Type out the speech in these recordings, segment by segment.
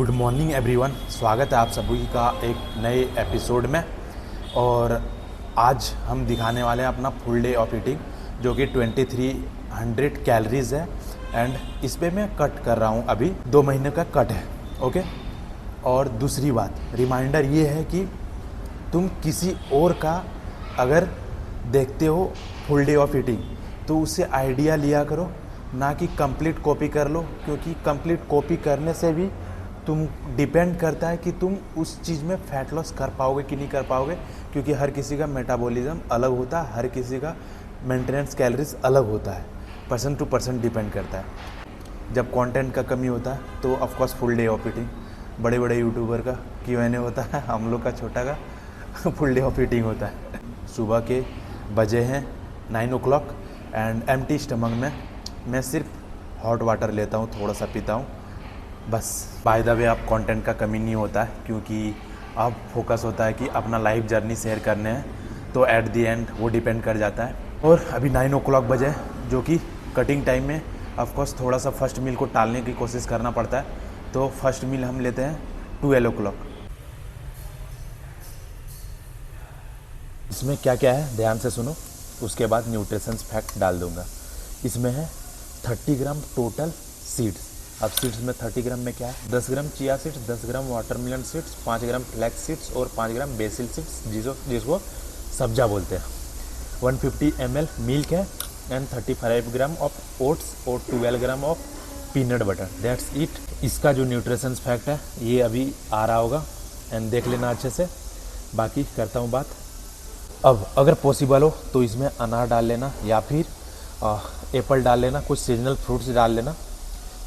Good morning everyone, स्वागत है आप सभी का एक नए एपिसोड में। और आज हम दिखाने वाले हैं अपना फुल डे ऑफ ईटिंग जो कि 2300 कैलोरीज है। एंड इस पे मैं कट कर रहा हूँ, अभी 2 महीने का कट है। ओके। और दूसरी बात, रिमाइंडर ये है कि तुम किसी और का अगर देखते हो फुल डे ऑफ ईटिंग तो उससे आइडिया लिया करो, ना कि कंप्लीट कॉपी कर लो, क्योंकि कंप्लीट कॉपी करने से भी तुम डिपेंड करता है कि तुम उस चीज़ में फैट लॉस कर पाओगे कि नहीं कर पाओगे, क्योंकि हर किसी का मेटाबॉलिज्म अलग होता है, हर किसी का मेंटेनेंस कैलोरीज अलग होता है, पर्सन टू पर्सन डिपेंड करता है। जब कंटेंट का कमी होता है तो of course full day of eating, बड़े बड़े यूट्यूबर का Q&A होता है, हम लोग का छोटा का फुल डे ऑफ ईटिंग होता है। सुबह के बजे हैं 9 o'clock एंड एम्प्टी स्टमक में मैं सिर्फ हॉट वाटर लेता हूँ, थोड़ा सा पीता हूँ बस। बाय द वे, आप कंटेंट का कमी नहीं होता है, क्योंकि अब फोकस होता है कि अपना लाइफ जर्नी शेयर करने हैं, तो एट द एंड वो डिपेंड कर जाता है। और अभी 9 o'clock बजे, जो कि कटिंग टाइम में ऑफकोर्स थोड़ा सा फर्स्ट मील को टालने की कोशिश करना पड़ता है, तो फर्स्ट मील हम लेते हैं 12 o'clock। इसमें क्या क्या है ध्यान से सुनो, उसके बाद न्यूट्रिशंस फैक्ट डाल दूंगा। इसमें है 30 ग्राम टोटल सीड्स। अब सीड्स में 30 ग्राम में क्या है, 10 ग्राम चिया सीड्स, 10 ग्राम वाटरमेलन सीड्स, 5 ग्राम फ्लैक्स सीड्स और 5 ग्राम बेसिल सीड्स जिसको सब्जा बोलते हैं। 150 ml मिल्क है एंड 35 ग्राम ऑफ ओट्स और 12 gram of peanut butter, that's it. इसका जो न्यूट्रिशंस फैक्ट है ये अभी आ रहा होगा एंड देख लेना अच्छे से, बाकी करता हूँ बात। अब अगर पॉसिबल हो तो इसमें अनार डाल लेना या फिर एप्पल डाल लेना, कुछ सीजनल फ्रूट्स डाल लेना,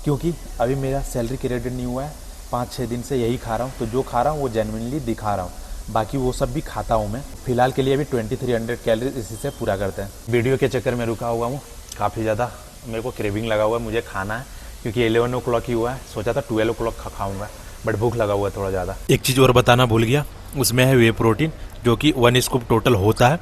क्योंकि अभी मेरा सैलरी क्रेडिट नहीं हुआ है, 5-6 दिन से यही खा रहा हूँ, तो जो खा रहा हूँ वो जेन्युइनली दिखा रहा हूँ, बाकी वो सब भी खाता हूँ मैं। फिलहाल के लिए अभी 2300 कैलोरीज इसी से पूरा करते हैं। वीडियो के चक्कर में रुका हुआ हूँ, काफ़ी ज़्यादा मेरे को क्रेविंग लगा हुआ है, मुझे खाना है, क्योंकि 11 o'clock ही हुआ है, सोचा था 12 o'clock खाऊंगा, बट भूख लगा हुआ है थोड़ा ज़्यादा। एक चीज़ और बताना भूल गया, उसमें है वे प्रोटीन, जो कि 1 स्कूप टोटल होता है।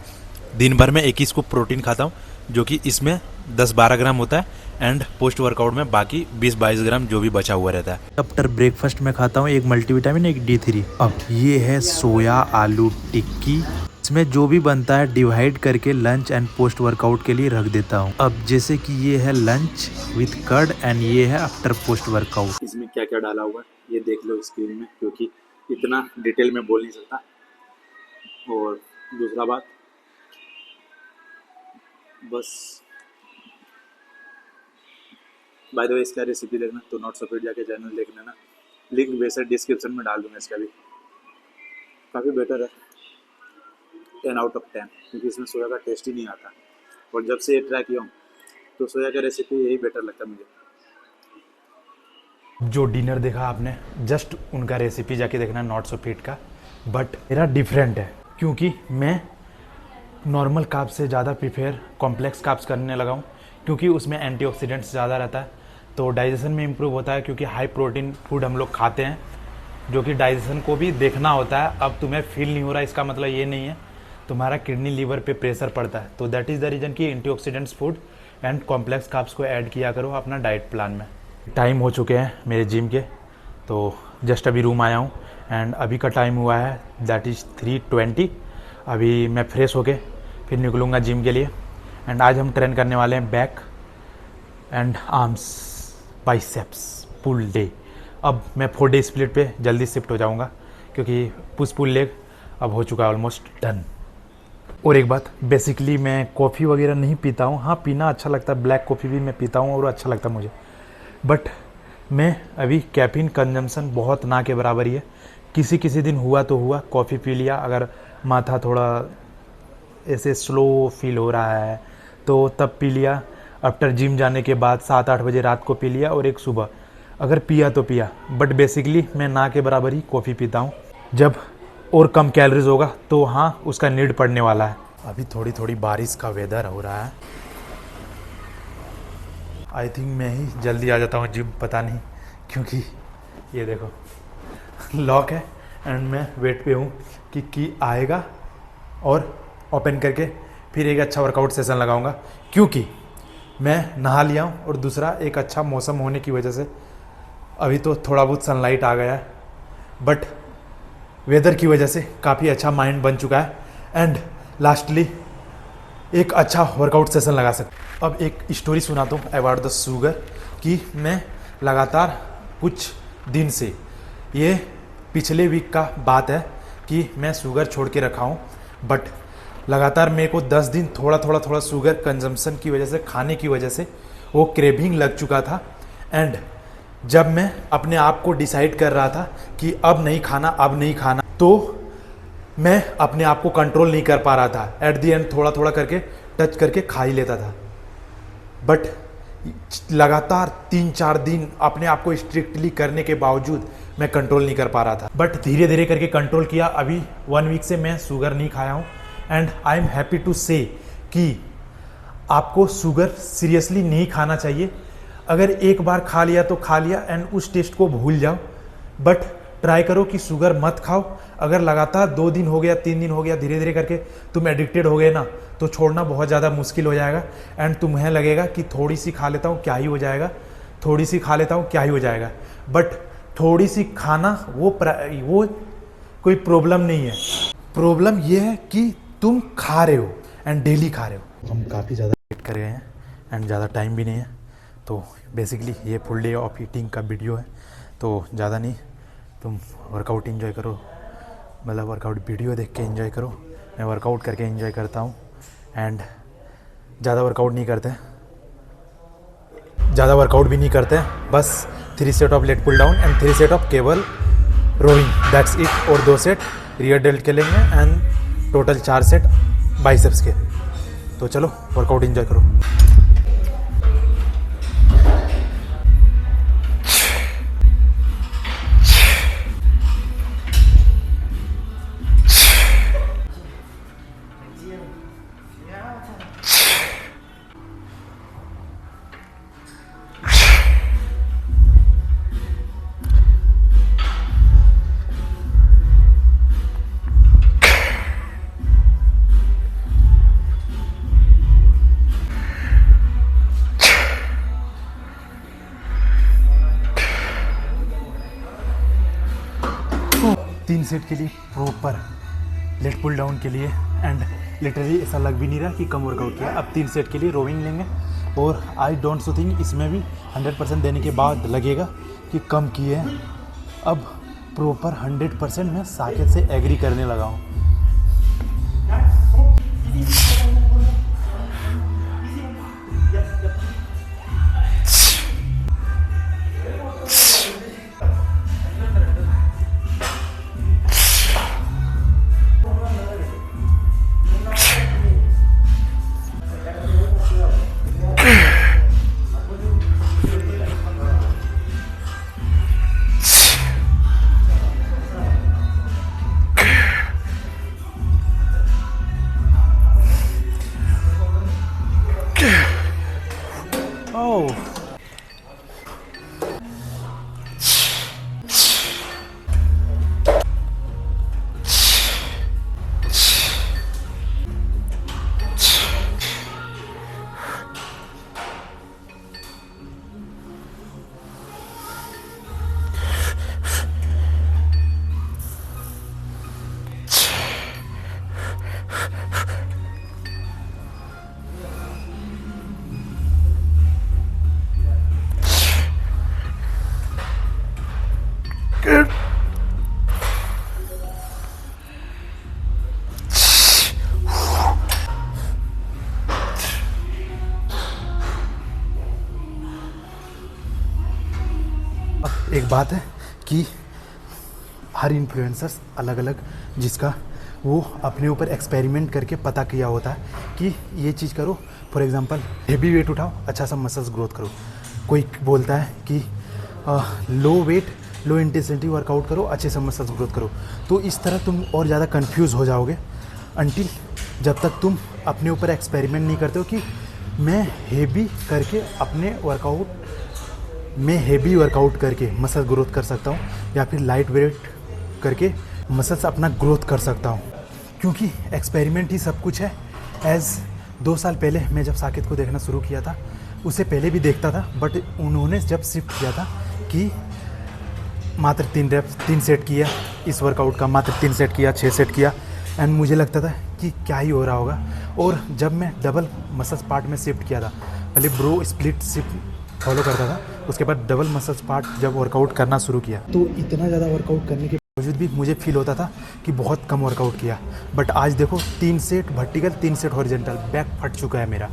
दिन भर में 1 ही स्कूप प्रोटीन खाता हूँ, जो कि इसमें 10-12 ग्राम होता है एंड पोस्ट वर्कआउट में बाकी 20-22 ग्राम जो भी बचा हुआ रहता है। आफ्टर ब्रेकफास्ट में खाता हूँ एक मल्टीविटामिन, एक D3। अब ये है सोया आलू टिक्की, इसमें जो भी बनता है डिवाइड करके लंच एंड पोस्ट वर्कआउट के लिए रख देता हूँ। अब जैसे कि ये है लंच विथ कर्ड एंड ये है आफ्टर पोस्ट वर्कआउट। इसमें क्या क्या डाला हुआ है ये देख लो स्क्रीन में, क्योंकि इतना डिटेल में बोल नहीं सकता। और दूसरा बात, बस बाय द वे इसका रेसिपी देखना तो नॉट सो फिट जाके चैनल देख लेना, लिंक वैसे डिस्क्रिप्शन में डाल दूंगा। इसका भी काफ़ी बेटर है, 10 out of 10, क्योंकि इसमें सोया का टेस्ट ही नहीं आता। और जब से ये ट्राई किया हूँ तो सोया का रेसिपी यही बेटर लगता है मुझे। जो डिनर देखा आपने, जस्ट उनका रेसिपी जाके देखना नॉट सो फिट का, बट मेरा डिफरेंट है, क्योंकि मैं नॉर्मल कार्ब्स से ज़्यादा प्रीफेयर कॉम्प्लेक्स कार्ब्स करने लगा हूँ, क्योंकि उसमें एंटीऑक्सीडेंट्स ज़्यादा रहता है, तो डाइजेशन में इम्प्रूव होता है। क्योंकि हाई प्रोटीन फूड हम लोग खाते हैं, जो कि डाइजेशन को भी देखना होता है। अब तुम्हें फील नहीं हो रहा, इसका मतलब ये नहीं है तुम्हारा किडनी लीवर पे प्रेशर पड़ता है, तो दैट इज़ द रीज़न कि antioxidants food and complex carbs को ऐड किया करो अपना डाइट प्लान में। टाइम हो चुके हैं मेरे जिम के, तो जस्ट अभी रूम आया हूँ एंड अभी का टाइम हुआ है दैट इज़ 3:20। अभी मैं फ्रेश होके फिर निकलूँगा जिम के लिए। एंड आज हम ट्रेन करने वाले हैं back and arms biceps pull day. अब मैं 4 डे स्प्लिट पे जल्दी शिफ्ट हो जाऊंगा, क्योंकि पुश पुल लेग अब हो चुका है ऑलमोस्ट डन। और एक बात, बेसिकली मैं कॉफ़ी वगैरह नहीं पीता हूँ, हाँ पीना अच्छा लगता है, ब्लैक कॉफ़ी भी मैं पीता हूँ और अच्छा लगता है मुझे, बट मैं अभी कैफीन कंजम्पशन बहुत ना के बराबर ही है। किसी किसी दिन हुआ तो हुआ, कॉफ़ी पी लिया, अगर माथा थोड़ा ऐसे स्लो फील हो रहा है तो तब पी लिया। आफ्टर जिम जाने के बाद 7-8 बजे रात को पी लिया, और एक सुबह अगर पिया तो पिया, बट बेसिकली मैं ना के बराबर ही कॉफ़ी पीता हूँ। जब और कम कैलोरीज होगा तो हाँ उसका नीड पड़ने वाला है। अभी थोड़ी थोड़ी बारिश का वेदर हो रहा है, आई थिंक मैं ही जल्दी आ जाता हूँ जिम, पता नहीं, क्योंकि ये देखो लॉक है एंड मैं वेट पे हूँ कि आएगा और ओपन करके फिर एक अच्छा वर्कआउट सेशन लगाऊंगा, क्योंकि मैं नहा लिया हूँ और दूसरा एक अच्छा मौसम होने की वजह से अभी तो थोड़ा बहुत सनलाइट आ गया है, बट वेदर की वजह से काफ़ी अच्छा माइंड बन चुका है एंड लास्टली एक अच्छा वर्कआउट सेशन लगा सकते। अब एक स्टोरी सुनाता हूँ अबाउट द शुगर कि मैं लगातार कुछ दिन से, ये पिछले वीक का बात है कि मैं शुगर छोड़ के रखा हूँ, बट लगातार मेरे को 10 दिन थोड़ा शुगर कंजम्पशन की वजह से, खाने की वजह से वो क्रेविंग लग चुका था। एंड जब मैं अपने आप को डिसाइड कर रहा था कि अब नहीं खाना, तो मैं अपने आप को कंट्रोल नहीं कर पा रहा था। एट दी एंड थोड़ा करके टच करके खा ही लेता था, बट लगातार 3-4 दिन अपने आप को स्ट्रिक्टली करने के बावजूद मैं कंट्रोल नहीं कर पा रहा था, बट धीरे धीरे करके कंट्रोल किया। अभी 1 वीक से मैं शुगर नहीं खाया हूँ and I am happy to say कि आपको शुगर सीरियसली नहीं खाना चाहिए। अगर एक बार खा लिया तो खा लिया एंड उस टेस्ट को भूल जाओ, बट ट्राई करो कि शुगर मत खाओ। अगर लगातार 2 दिन हो गया, 3 दिन हो गया, धीरे धीरे करके तुम एडिक्टेड हो गए ना, तो छोड़ना बहुत ज़्यादा मुश्किल हो जाएगा एंड तुम्हें लगेगा कि थोड़ी सी खा लेता हूँ क्या ही हो जाएगा, थोड़ी सी खा लेता हूँ क्या ही हो जाएगा। बट थोड़ी सी खाना वो कोई प्रॉब्लम नहीं है। प्रॉब्लम ये है कि तुम खा रहे हो एंड डेली खा रहे हो। हम काफ़ी ज़्यादा वेट कर गए हैं एंड ज़्यादा टाइम भी नहीं है, तो बेसिकली ये फुल डे ऑफ ईटिंग का वीडियो है, तो ज़्यादा नहीं, तुम वर्कआउट एंजॉय करो, मतलब वर्कआउट वीडियो देख के एंजॉय करो। मैं वर्कआउट करके एंजॉय करता हूँ एंड ज़्यादा वर्कआउट नहीं करते, ज़्यादा वर्कआउट भी नहीं करते, बस 3 set of lat pull down and 3 set of cable rowing, that's it. और 2 सेट रियर डेल्ट के लेंगे एंड टोटल 4 सेट बाइसेप्स के। तो चलो वर्कआउट एंजॉय करो। तीन सेट के लिए प्रॉपर लेट पुल डाउन के लिए एंड लिटरली ऐसा लग भी नहीं रहा कि कम वर्कआउट किया। अब 3 सेट के लिए रोइंग लेंगे और आई डोंट सो थिंक इसमें भी 100% देने के बाद लगेगा कि कम किए हैं। अब प्रॉपर 100% मैं साकेत से एग्री करने लगा हूँ। एक बात है कि हर इन्फ्लुएंसर्स अलग अलग, जिसका वो अपने ऊपर एक्सपेरिमेंट करके पता किया होता है कि ये चीज़ करो। फॉर एग्जांपल हेवी वेट उठाओ, अच्छा सा मसल्स ग्रोथ करो। कोई बोलता है कि लो वेट लो इंटेंसिटी वर्कआउट करो, अच्छे से मसल्स ग्रोथ करो। तो इस तरह तुम और ज़्यादा कंफ्यूज हो जाओगे अंटिल जब तक तुम अपने ऊपर एक्सपेरिमेंट नहीं करते हो कि मैं हेवी करके अपने हेवी वर्कआउट करके मसल ग्रोथ कर सकता हूँ या फिर लाइट वेट करके मसल्स अपना ग्रोथ कर सकता हूँ, क्योंकि एक्सपेरिमेंट ही सब कुछ है। एज़ 2 साल पहले मैं जब साकेत को देखना शुरू किया था, उससे पहले भी देखता था, बट उन्होंने जब शिफ्ट किया था कि मात्र 3 सेट किया, इस वर्कआउट का मात्र 3 सेट किया, 6 सेट किया एंड मुझे लगता था कि क्या ही हो रहा होगा। और जब मैं डबल मसल्स पार्ट में शिफ्ट किया था, पहले ब्रो स्प्लिट शिफ्ट फॉलो करता था, उसके बाद डबल मसल्स पार्ट जब वर्कआउट करना शुरू किया तो इतना ज़्यादा वर्कआउट करने के बावजूद भी मुझे फील होता था कि बहुत कम वर्कआउट किया। बट आज देखो 3 set vertical, 3 set horizontal, back फट चुका है मेरा।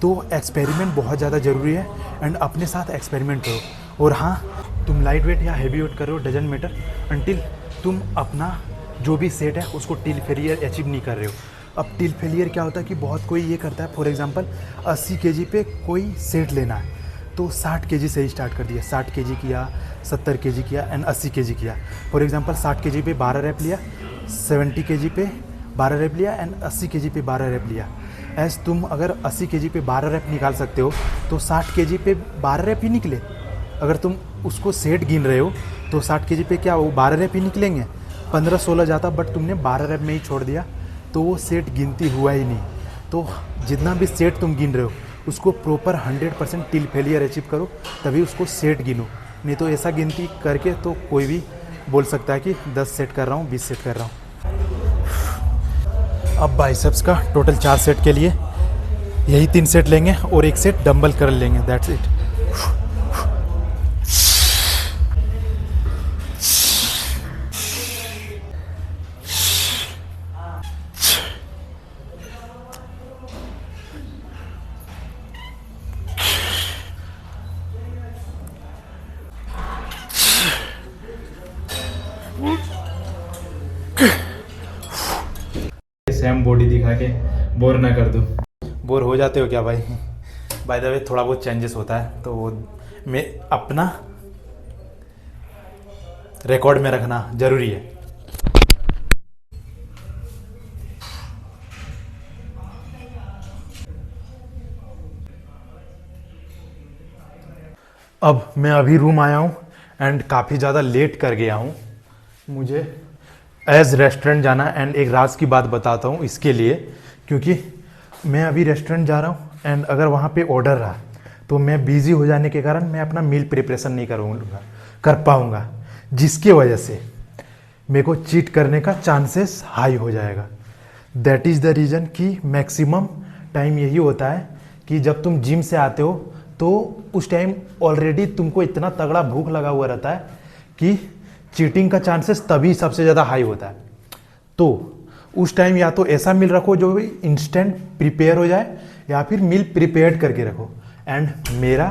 तो एक्सपेरिमेंट बहुत ज़्यादा ज़रूरी है एंड अपने साथ एक्सपेरिमेंट करो। और हाँ, तुम लाइट वेट या हैवी वेट कर रहे हो डजंट मैटर अंटिल तुम अपना जो भी सेट है उसको टिल फेलियर अचीव नहीं कर रहे हो। अब टिल फेलियर क्या होता है कि बहुत कोई ये करता है, फॉर एग्जांपल 80 केजी पे कोई सेट लेना है तो 60 केजी से ही स्टार्ट कर दिया, 60 केजी किया, 70 केजी किया एंड 80 केजी किया। फॉर एग्जांपल 60 केजी पे 12 रैप लिया, 70 केजी पे 12 रैप लिया एंड 80 केजी पे 12 रैप लिया। एज तुम अगर 80 केजी पे 12 रैप निकाल सकते हो तो 60 केजी पे 12 रैप ही निकले। अगर तुम उसको सेट गिन रहे हो तो 60 केजी पे क्या वो 12 रैप ही निकलेंगे, 15-16 जाता, बट तुमने 12 रैप में ही छोड़ दिया तो वो सेट गिनती हुआ ही नहीं। तो जितना भी सेट तुम गिन रहे हो उसको प्रॉपर 100% टिल फेलियर अचीव करो, तभी उसको सेट गिनो। नहीं तो ऐसा गिनती करके तो कोई भी बोल सकता है कि 10 सेट कर रहा हूँ, 20 सेट कर रहा हूँ। अब बाइसेप्स का टोटल 4 सेट के लिए यही 3 सेट लेंगे और 1 सेट डंबल कर लेंगे, दैट्स इट। सेम बॉडी दिखा के बोर ना कर दूं। बोर हो जाते हो क्या भाई? बाय द वे थोड़ा बहुत चेंजेस होता है तो वो मैं अपना रिकॉर्ड में रखना जरूरी है। अब मैं अभी रूम आया हूँ एंड काफ़ी ज़्यादा लेट कर गया हूँ। मुझे एज रेस्टोरेंट जाना एंड एक राज की बात बताता हूँ इसके लिए, क्योंकि मैं अभी रेस्टोरेंट जा रहा हूँ एंड अगर वहाँ पे ऑर्डर रहा तो मैं बिज़ी हो जाने के कारण मैं अपना मील प्रिपरेशन नहीं कर पाऊँगा, जिसकी वजह से मेरे को चीट करने का चांसेस हाई हो जाएगा। दैट इज़ द रीज़न कि मैक्सिमम टाइम यही होता है कि जब तुम जिम से आते हो तो उस टाइम ऑलरेडी तुमको इतना तगड़ा भूख लगा हुआ रहता है कि चीटिंग का चांसेस तभी सबसे ज़्यादा हाई होता है। तो उस टाइम या तो ऐसा मील रखो जो भी इंस्टेंट प्रिपेयर हो जाए या फिर मील प्रिपेयर्ड करके रखो। एंड मेरा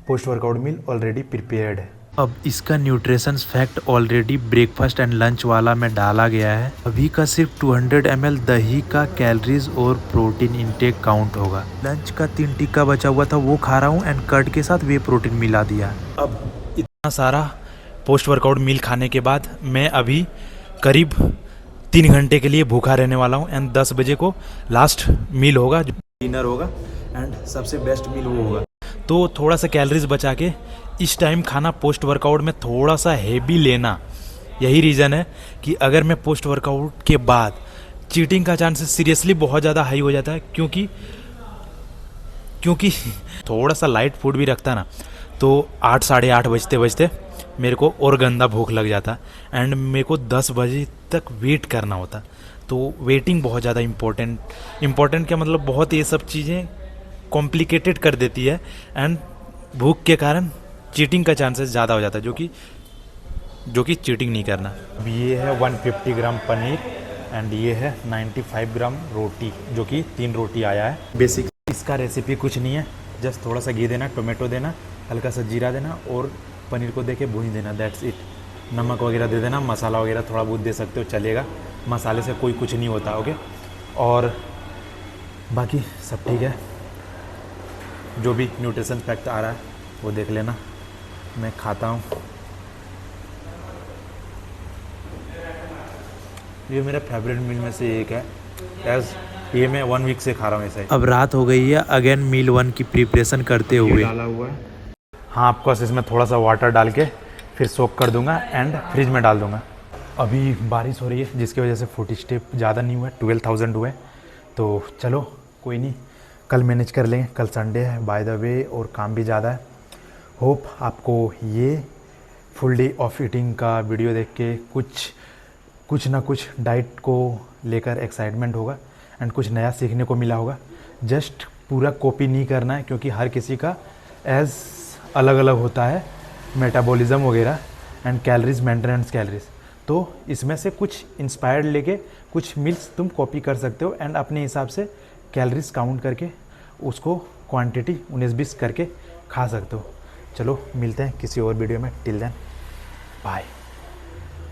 post workout meal already prepared है। अब इसका nutritions fact already breakfast and lunch वाला में डाला गया है। अभी का सिर्फ 200 ml दही का कैलोरीज और प्रोटीन इंटेक काउंट होगा। लंच का 3 टिक्का बचा हुआ था वो खा रहा हूँ एंड कर्ड के साथ वे प्रोटीन मिला दिया। अब इतना सारा पोस्ट वर्कआउट मील खाने के बाद मैं अभी करीब 3 घंटे के लिए भूखा रहने वाला हूँ एंड 10 बजे को लास्ट मील होगा, जो डिनर होगा एंड सबसे बेस्ट मील वो होगा। तो थोड़ा सा कैलोरीज बचा के इस टाइम खाना पोस्ट वर्कआउट में थोड़ा सा हेवी लेना, यही रीज़न है कि अगर मैं पोस्ट वर्कआउट के बाद चीटिंग का चांसेस सीरियसली बहुत ज़्यादा हाई हो जाता है, क्योंकि थोड़ा सा लाइट फूड भी रखता ना तो 8 साढ़े 8 बजते मेरे को और गंदा भूख लग जाता एंड मेरे को 10 बजे तक वेट करना होता। तो वेटिंग बहुत ज़्यादा इम्पोर्टेंट क्या मतलब बहुत ये सब चीज़ें कॉम्प्लिकेटेड कर देती है एंड भूख के कारण चीटिंग का चांसेस ज़्यादा हो जाता है, जो कि चीटिंग नहीं करना। अब ये है 150 ग्राम पनीर एंड ये है 95 ग्राम रोटी, जो कि 3 रोटी आया है। बेसिक इसका रेसिपी कुछ नहीं है, जस्ट थोड़ा सा घी देना, टोमेटो देना, हल्का सा जीरा देना और पनीर को देके भून देना, दैट्स इट। नमक वगैरह दे देना, मसाला वगैरह थोड़ा बहुत दे सकते हो, चलेगा। मसाले से कोई कुछ नहीं होता, ओके। और बाकी सब ठीक है। जो भी न्यूट्रिशन फैक्ट आ रहा है वो देख लेना। मैं खाता हूँ। ये मेरा फेवरेट मील में से एक है, एज ये मैं 1 वीक से खा रहा हूँ ऐसा ही। अब रात हो गई है, अगेन मील 1 की प्रिपरेशन करते हुए डाला हुआ है। हाँ, आपको इसमें थोड़ा सा वाटर डाल के फिर सोक कर दूंगा एंड फ्रिज में डाल दूंगा। अभी बारिश हो रही है जिसकी वजह से 40 स्टेप ज़्यादा नहीं हुए, 12,000 हुए। तो चलो कोई नहीं, कल मैनेज कर लेंगे। कल संडे है बाय द वे और काम भी ज़्यादा है। होप आपको ये फुल डे ऑफ ईटिंग का वीडियो देख के कुछ ना कुछ डाइट को लेकर एक्साइटमेंट होगा एंड कुछ नया सीखने को मिला होगा। जस्ट पूरा कॉपी नहीं करना है, क्योंकि हर किसी का एज अलग अलग होता है मेटाबॉलिज्म वगैरह एंड कैलोरीज, मेंटेनेंस कैलोरीज। तो इसमें से कुछ इंस्पायर्ड लेके कुछ मील्स तुम कॉपी कर सकते हो एंड अपने हिसाब से कैलोरीज काउंट करके उसको क्वांटिटी 19-20 करके खा सकते हो। चलो मिलते हैं किसी और वीडियो में, टिल देन बाय।